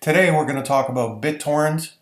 Today we're going to talk about BitTorrent,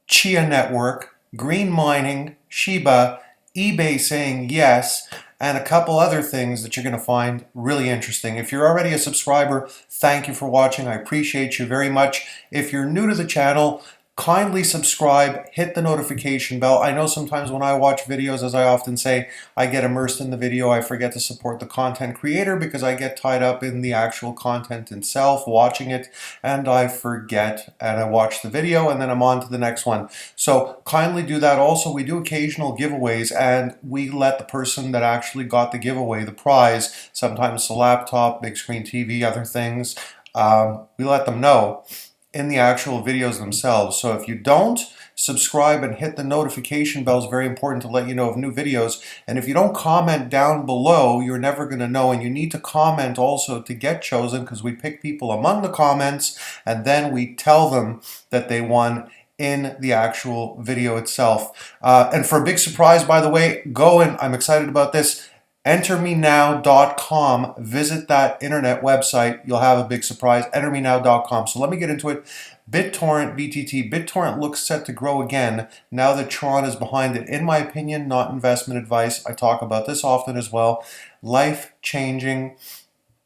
Chia Network, green mining, Shiba, eBay saying yes, and a couple other things that you're going to find really interesting. If you're already a subscriber, thank you for watching. I appreciate you very much. If you're new to the channel, kindly subscribe, hit the notification bell. I know sometimes when I watch videos, as I often say, I get immersed in the video. I forget to support the content creator because I get tied up in the actual content itself, watching it, and I forget and I watch the video and then I'm on to the next one. So kindly do that. Also, we do occasional giveaways and we let the person that actually got the giveaway, the prize, sometimes the laptop, big screen TV, other things, we let them know in the actual videos themselves. So if you don't subscribe and hit the notification bell, is very important to let you know of new videos. And if you don't comment down below, you're never going to know. And you need to comment also to get chosen, because we pick people among the comments and then we tell them that they won in the actual video itself. And for a big surprise, by the way, I'm excited about this. EnterMeNow.com. Visit that internet website. You'll have a big surprise. EnterMeNow.com. So let me get into it. BitTorrent, BTT. BitTorrent looks set to grow again now that Tron is behind it. In my opinion, not investment advice. I talk about this often as well. Life-changing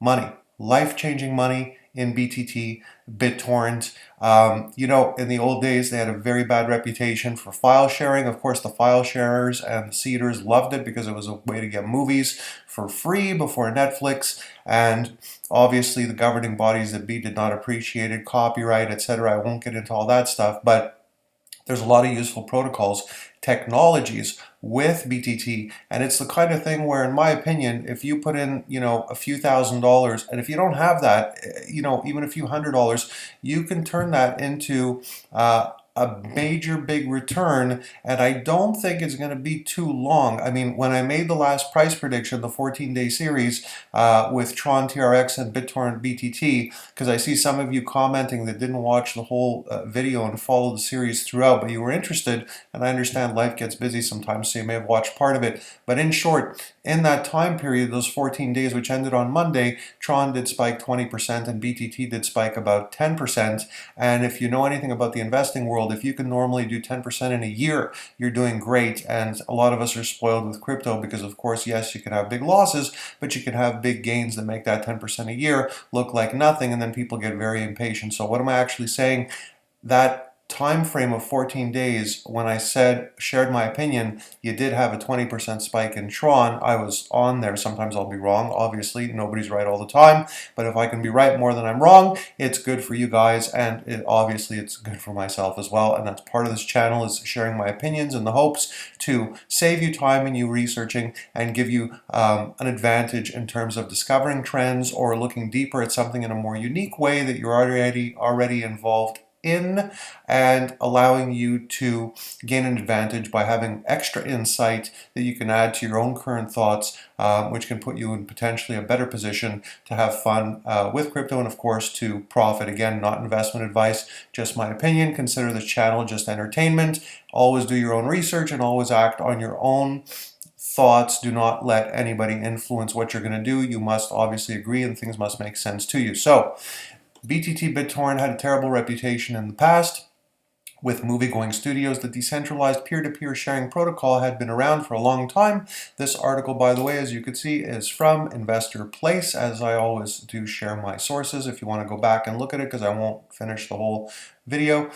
money. Life-changing money in BTT, BitTorrent. In the old days, they had a very bad reputation for file sharing. Of course, the file sharers and the seeders loved it because it was a way to get movies for free before Netflix. And obviously, the governing bodies that did not appreciate it, copyright, etc. I won't get into all that stuff, but there's a lot of useful protocols, technologies with BTT, and it's the kind of thing where, in my opinion, if you put in, a few $1,000s, and if you don't have that, even a few $100s, you can turn that into a major big return, and I don't think it's going to be too long. I mean, when I made the last price prediction, the 14-day series with Tron TRX and BitTorrent BTT, because I see some of you commenting that didn't watch the whole video and follow the series throughout, but you were interested, and I understand life gets busy sometimes, so you may have watched part of it. But in short, in that time period, those 14 days, which ended on Monday, Tron did spike 20% and BTT did spike about 10%. And if you know anything about the investing world, if you can normally do 10% in a year, you're doing great. And a lot of us are spoiled with crypto because, of course, yes, you can have big losses, but you can have big gains that make that 10% a year look like nothing, and then people get very impatient. So what am I actually saying? That time frame of 14 days, when I shared my opinion, you did have a 20% spike in Tron. I was on there. Sometimes I'll be wrong. Obviously, nobody's right all the time, but if I can be right more than I'm wrong, it's good for you guys, and obviously it's good for myself as well. And that's part of this channel, is sharing my opinions in the hopes to save you time in you researching and give you an advantage in terms of discovering trends or looking deeper at something in a more unique way that you're already involved in, and allowing you to gain an advantage by having extra insight that you can add to your own current thoughts, which can put you in potentially a better position to have fun with crypto and, of course, to profit. Again, not investment advice, just my opinion. Consider this channel just entertainment. Always do your own research and always act on your own thoughts. Do not let anybody influence what you're going to do. You must obviously agree and things must make sense to you. So, BTT BitTorrent had a terrible reputation in the past with movie-going studios. The decentralized peer-to-peer sharing protocol had been around for a long time. This article, by the way, as you can see, is from Investor Place, as I always do share my sources if you want to go back and look at it, because I won't finish the whole video.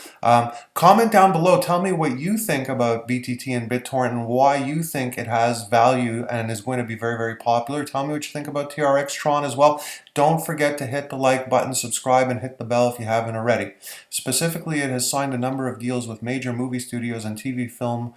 Comment down below. Tell me what you think about BTT and BitTorrent and why you think it has value and is going to be very, very popular. Tell me what you think about TRX Tron as well. Don't forget to hit the like button, subscribe, and hit the bell if you haven't already. Specifically, it has signed a number of deals with major movie studios and TV film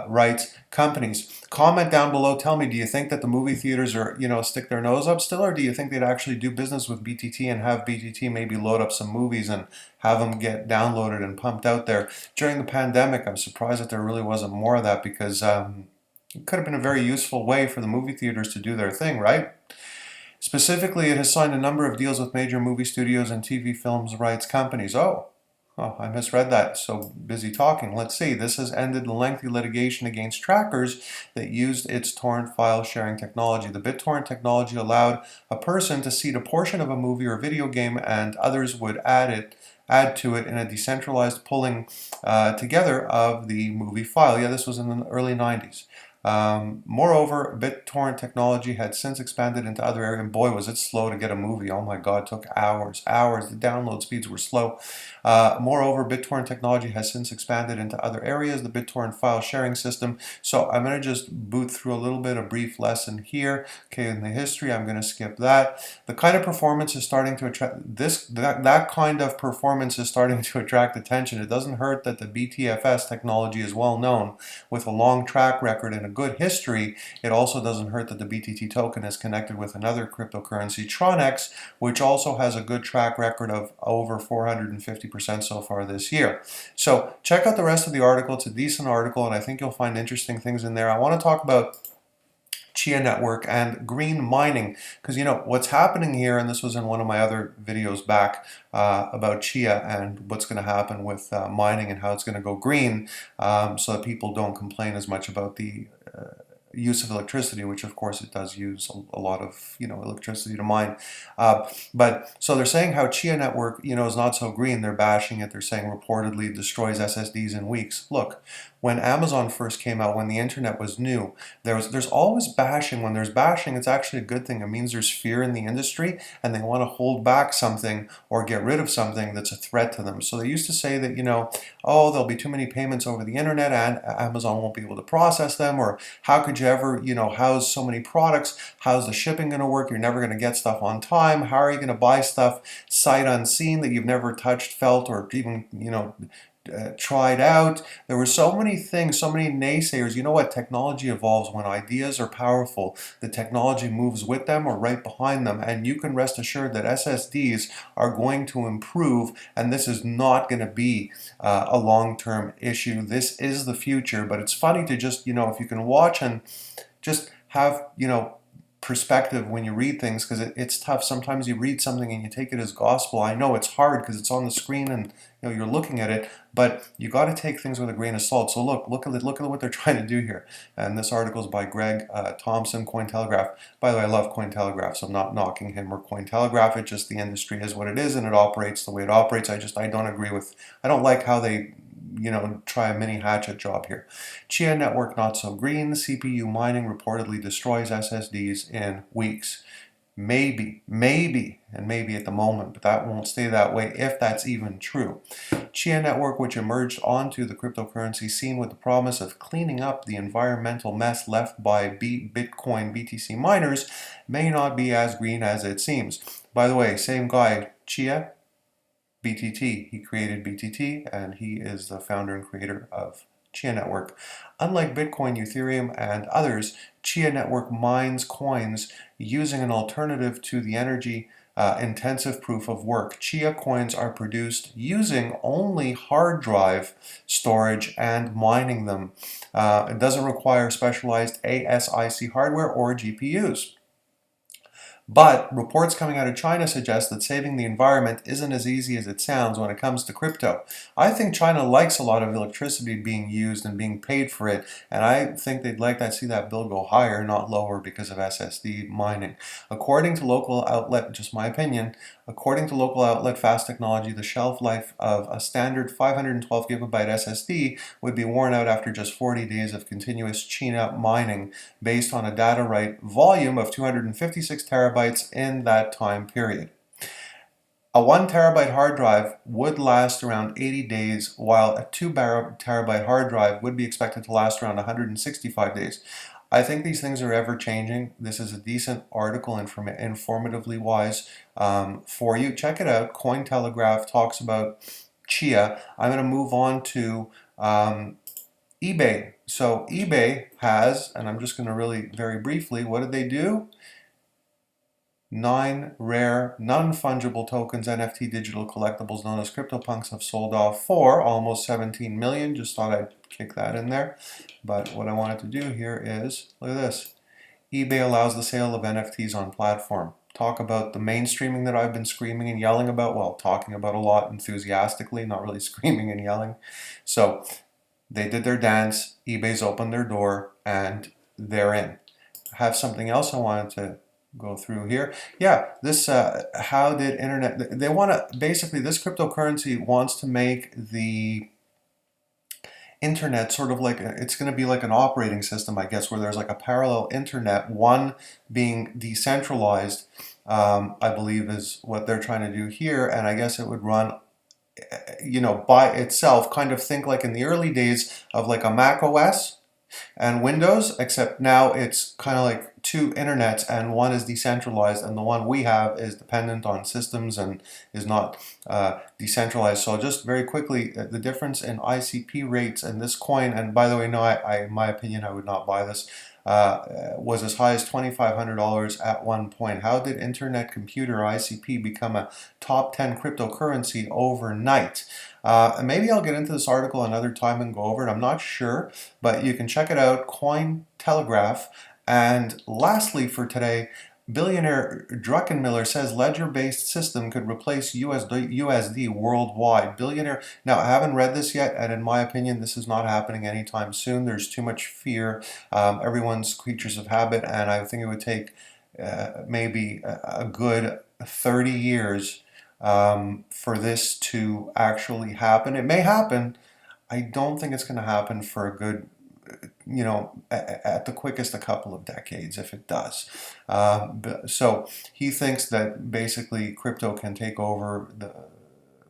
rights companies. Comment down below. Tell me, do you think that the movie theaters are, stick their nose up still, or do you think they'd actually do business with BTT and have BTT maybe load up some movies and have them get downloaded and pumped out there? During the pandemic, I'm surprised that there really wasn't more of that, because it could have been a very useful way for the movie theaters to do their thing, right? Specifically, it has signed a number of deals with major movie studios and TV films rights companies. Oh, I misread that. So busy talking. Let's see. This has ended the lengthy litigation against trackers that used its torrent file sharing technology. The BitTorrent technology allowed a person to seed a portion of a movie or video game, and others would add it add to it in a decentralized pulling together of the movie file. Yeah, this was in the early 90s. Moreover, BitTorrent technology had since expanded into other areas. And boy, was it slow to get a movie. Oh my God, it took hours, hours. The download speeds were slow. Moreover, BitTorrent technology has since expanded into other areas, the BitTorrent file sharing system. So I'm going to just boot through a little bit, a brief lesson here. Okay, in the history, I'm going to skip that. The kind of performance is starting to attract that kind of performance is starting to attract attention. It doesn't hurt that the BTFS technology is well known with a long track record and a good history. It also doesn't hurt that the BTT token is connected with another cryptocurrency, Tronex, which also has a good track record of over 450% so far this year. So check out the rest of the article. It's a decent article, and I think you'll find interesting things in there. I want to talk about Chia Network and green mining, because you know what's happening here, and this was in one of my other videos back about Chia and what's going to happen with mining and how it's going to go green, so that people don't complain as much about the use of electricity, which of course it does use a lot of electricity to mine. But so they're saying how Chia Network is not so green. They're bashing it. They're saying reportedly destroys SSDs in weeks. Look, when Amazon first came out, when the internet was new, there's always bashing. When there's bashing, it's actually a good thing. It means there's fear in the industry and they want to hold back something or get rid of something that's a threat to them. So they used to say that, oh, there'll be too many payments over the internet and Amazon won't be able to process them, or how could you ever, house so many products? How's the shipping going to work? You're never going to get stuff on time. How are you going to buy stuff sight unseen that you've never touched, felt, or even, tried out? There were so many things, so many naysayers. You know what? Technology evolves. When ideas are powerful, the technology moves with them or right behind them. And you can rest assured that SSDs are going to improve, and this is not going to be a long-term issue. This is the future, but it's funny to just, if you can watch and just have, perspective when you read things, because it's tough. Sometimes you read something and you take it as gospel. I know it's hard because it's on the screen and you're looking at it, but you got to take things with a grain of salt. So look at what they're trying to do here. And this article is by Greg Thompson, Cointelegraph. By the way, I love Cointelegraph, so I'm not knocking him or Cointelegraph. It's just the industry is what it is, and it operates the way it operates. I don't like how they try a mini hatchet job here. Chia Network not so green. CPU mining reportedly destroys SSDs in weeks. Maybe at the moment, but that won't stay that way if that's even true. Chia Network, which emerged onto the cryptocurrency scene with the promise of cleaning up the environmental mess left by Bitcoin BTC miners, may not be as green as it seems. By the way, same guy, Chia, BTT. He created BTT, and he is the founder and creator of Chia Network. Unlike Bitcoin, Ethereum, and others, Chia Network mines coins using an alternative to the energy intensive proof of work. Chia coins are produced using only hard drive storage and mining them. It doesn't require specialized ASIC hardware or GPUs. But reports coming out of China suggest that saving the environment isn't as easy as it sounds when it comes to crypto. I think China likes a lot of electricity being used and being paid for it, and I think they'd like to see that bill go higher, not lower, because of SSD mining. According to local outlet, just my opinion, according to local outlet Fast Technology, the shelf life of a standard 512 gigabyte SSD would be worn out after just 40 days of continuous China mining, based on a data write volume of 256 terabytes in that time period. A 1 terabyte hard drive would last around 80 days, while a 2 terabyte hard drive would be expected to last around 165 days. I think these things are ever changing. This is a decent article, informatively wise for you. Check it out. Cointelegraph talks about Chia. I'm going to move on to eBay. So eBay has, and I'm just going to really very briefly, what did they do? 9 rare, non-fungible tokens, NFT digital collectibles known as CryptoPunks, have sold off for almost 17 million. Just thought I'd kick that in there. But what I wanted to do here is, look at this. eBay allows the sale of NFTs on platform. Talk about the mainstreaming that I've been screaming and yelling about. Well, talking about a lot enthusiastically, not really screaming and yelling. So they did their dance. eBay's opened their door and they're in. I have something else I wanted to go through here. Yeah, this how did internet? They want to basically this cryptocurrency wants to make the internet sort of like it's going to be like an operating system, I guess, where there's like a parallel internet, one being decentralized. I believe is what they're trying to do here, and I guess it would run, by itself. Kind of think like in the early days of like a Mac OS and Windows, except now it's kind of like two internets, and one is decentralized and the one we have is dependent on systems and is not decentralized. So just very quickly, the difference in ICP rates and this coin, and by the way, no, in my opinion, I would not buy this, was as high as $2,500 at one point. How did Internet Computer ICP become a top 10 cryptocurrency overnight? Maybe I'll get into this article another time and go over it. I'm not sure, but you can check it out, Cointelegraph. And lastly for today, billionaire Druckenmiller says ledger-based system could replace USD worldwide. Billionaire. Now, I haven't read this yet, and in my opinion, this is not happening anytime soon. There's too much fear. Everyone's creatures of habit, and I think it would take maybe a good 30 years for this to actually happen. It may happen. I don't think it's going to happen for a good, at the quickest, a couple of decades, if it does. So he thinks that basically crypto can take over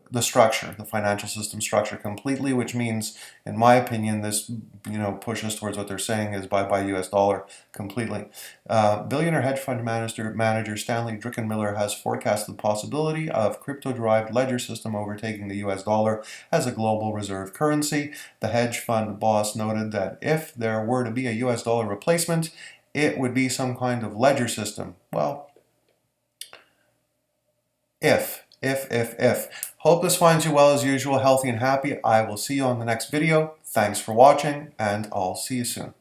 the structure, the financial system structure completely, which means, in my opinion, this pushes towards what they're saying is bye-bye US dollar completely. Billionaire hedge fund manager Stanley Druckenmiller has forecasted the possibility of crypto-derived ledger system overtaking the US dollar as a global reserve currency. The hedge fund boss noted that if there were to be a US dollar replacement, it would be some kind of ledger system. Well, if. Hope this finds you well as usual, healthy and happy. I will see you on the next video. Thanks for watching, and I'll see you soon.